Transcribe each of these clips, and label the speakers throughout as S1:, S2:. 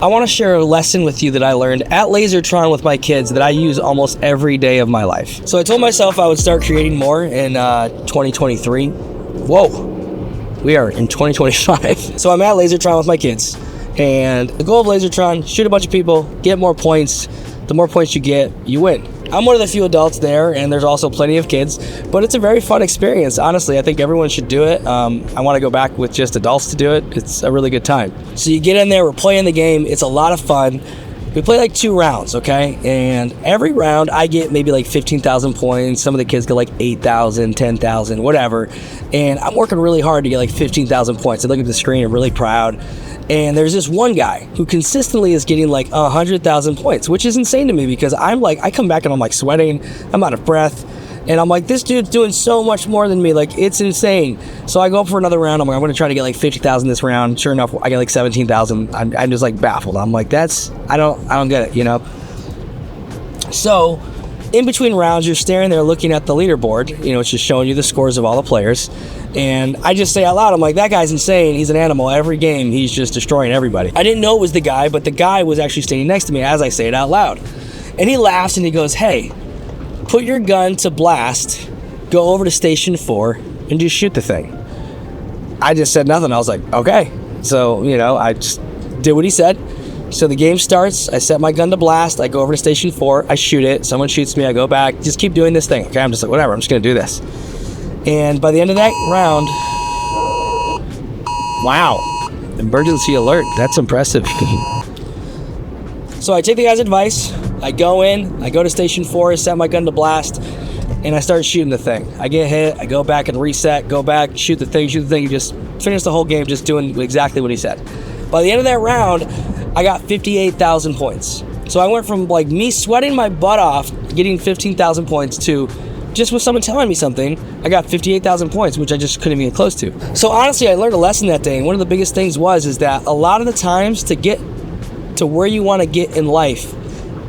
S1: I want to share a lesson with you that I learned at Lasertron with my kids that I use almost every day of my life. So I told myself I would start creating more in 2023. Whoa, we are in 2025. So I'm at Lasertron with my kids, and the goal of Lasertron, shoot a bunch of people, get more points. The more points you get, you win. I'm one of the few adults there, and there's also plenty of kids, but it's a very fun experience. Honestly, I think everyone should do it. I want to go back with just adults to do it. It's a really good time. So you get in there, we're playing the game. It's a lot of fun. We play like 2 rounds, okay? And every round I get maybe like 15,000 points. Some of the kids get like 8,000, 10,000, whatever. And I'm working really hard to get like 15,000 points. I look at the screen, I'm really proud. And there's this one guy who consistently is getting like 100,000 points, which is insane to me because I'm like, I come back and I'm like sweating, I'm out of breath. And I'm like, this dude's doing so much more than me. Like, it's insane. So I go up for another round. I'm like, I'm going to try to get like 50,000 this round. Sure enough, I get like 17,000. I'm just like baffled. I'm like, I don't get it, you know? So in between rounds, you're staring there looking at the leaderboard, you know, it's just showing you the scores of all the players. And I just say out loud, I'm like, that guy's insane. He's an animal. Every game, he's just destroying everybody. I didn't know it was the guy, but the guy was actually standing next to me as I say it out loud. And he laughs and he goes, hey, put your gun to blast, go over to station 4, and just shoot the thing. I just said nothing. I was like, okay. So, you know, I just did what he said. So the game starts, I set my gun to blast, I go over to station 4, I shoot it, someone shoots me, I go back, just keep doing this thing. Okay, I'm just like, whatever, I'm just gonna do this. And by the end of that round, wow, emergency alert, that's impressive. So I take the guy's advice, I go in, I go to station 4, I set my gun to blast, and I start shooting the thing. I get hit, I go back and reset, go back, shoot the thing, just finish the whole game just doing exactly what he said. By the end of that round, I got 58,000 points. So I went from like me sweating my butt off, getting 15,000 points to just with someone telling me something, I got 58,000 points, which I just couldn't even get close to. So honestly, I learned a lesson that day, and one of the biggest things is that a lot of the times to get to where you want to get in life,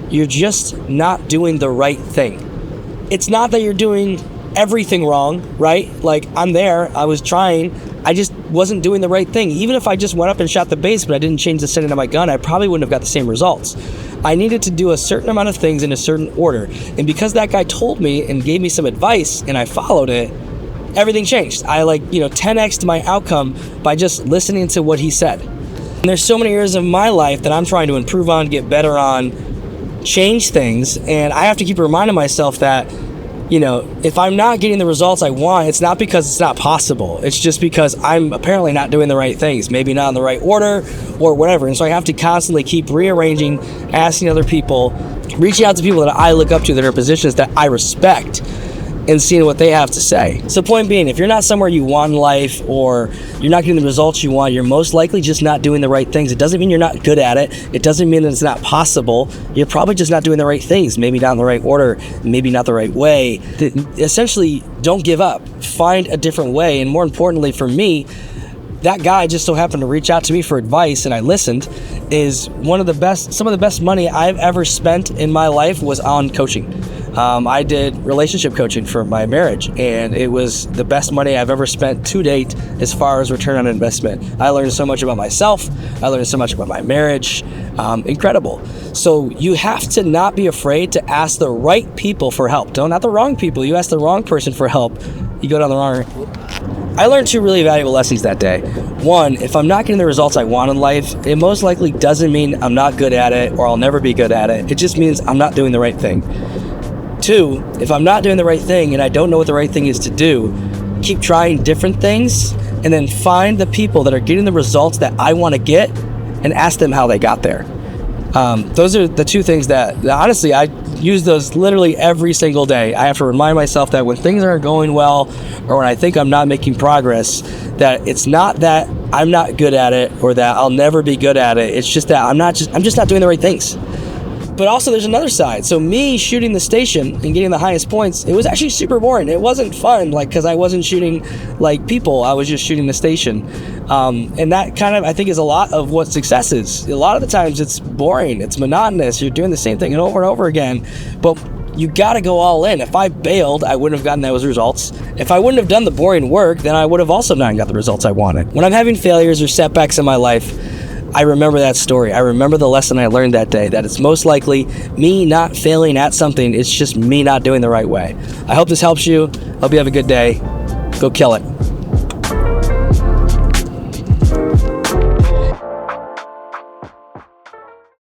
S1: you're just not doing the right thing. It's not that you're doing everything wrong, right? Like, I'm there, I was trying, I just wasn't doing the right thing. Even if I just went up and shot the base, but I didn't change the setting of my gun, I probably wouldn't have got the same results. I needed to do a certain amount of things in a certain order. And because that guy told me and gave me some advice and I followed it, everything changed. I 10x'd my outcome by just listening to what he said. And there's so many areas of my life that I'm trying to improve on, get better on, change things. And I have to keep reminding myself that, you know, if I'm not getting the results I want, it's not because it's not possible. It's just because I'm apparently not doing the right things, maybe not in the right order or whatever. And so I have to constantly keep rearranging, asking other people, reaching out to people that I look up to that are positions that I respect, and seeing what they have to say. So point being, if you're not somewhere you want in life or you're not getting the results you want, you're most likely just not doing the right things. It doesn't mean you're not good at it. It doesn't mean that it's not possible. You're probably just not doing the right things, maybe not in the right order, maybe not the right way. Essentially, don't give up. Find a different way. And more importantly for me, that guy just so happened to reach out to me for advice, and I listened. Some of the best money I've ever spent in my life was on coaching. I did relationship coaching for my marriage, and it was the best money I've ever spent to date as far as return on investment. I learned so much about myself. I learned so much about my marriage. Incredible. So you have to not be afraid to ask the right people for help. Not the wrong people. You ask the wrong person for help, you go down the wrong. I learned 2 really valuable lessons that day. 1, if I'm not getting the results I want in life, it most likely doesn't mean I'm not good at it or I'll never be good at it. It just means I'm not doing the right thing. 2, if I'm not doing the right thing and I don't know what the right thing is to do, keep trying different things and then find the people that are getting the results that I want to get and ask them how they got there. Those are the 2 things that honestly, I use those literally every single day. I have to remind myself that when things aren't going well or when I think I'm not making progress, that it's not that I'm not good at it or that I'll never be good at it. It's just that I'm just not doing the right things. But also there's another side. So me shooting the station and getting the highest points, it was actually super boring. It wasn't fun, because I wasn't shooting like people. I was just shooting the station. And that kind of, I think, is a lot of what success is. A lot of the times it's boring, it's monotonous. You're doing the same thing over and over again. But you got to go all in. If I bailed, I wouldn't have gotten those results. If I wouldn't have done the boring work, then I would have also not got the results I wanted. When I'm having failures or setbacks in my life, I remember that story. I remember the lesson I learned that day, that it's most likely me not failing at something. It's just me not doing the right way. I hope this helps you. Hope you have a good day. Go kill it.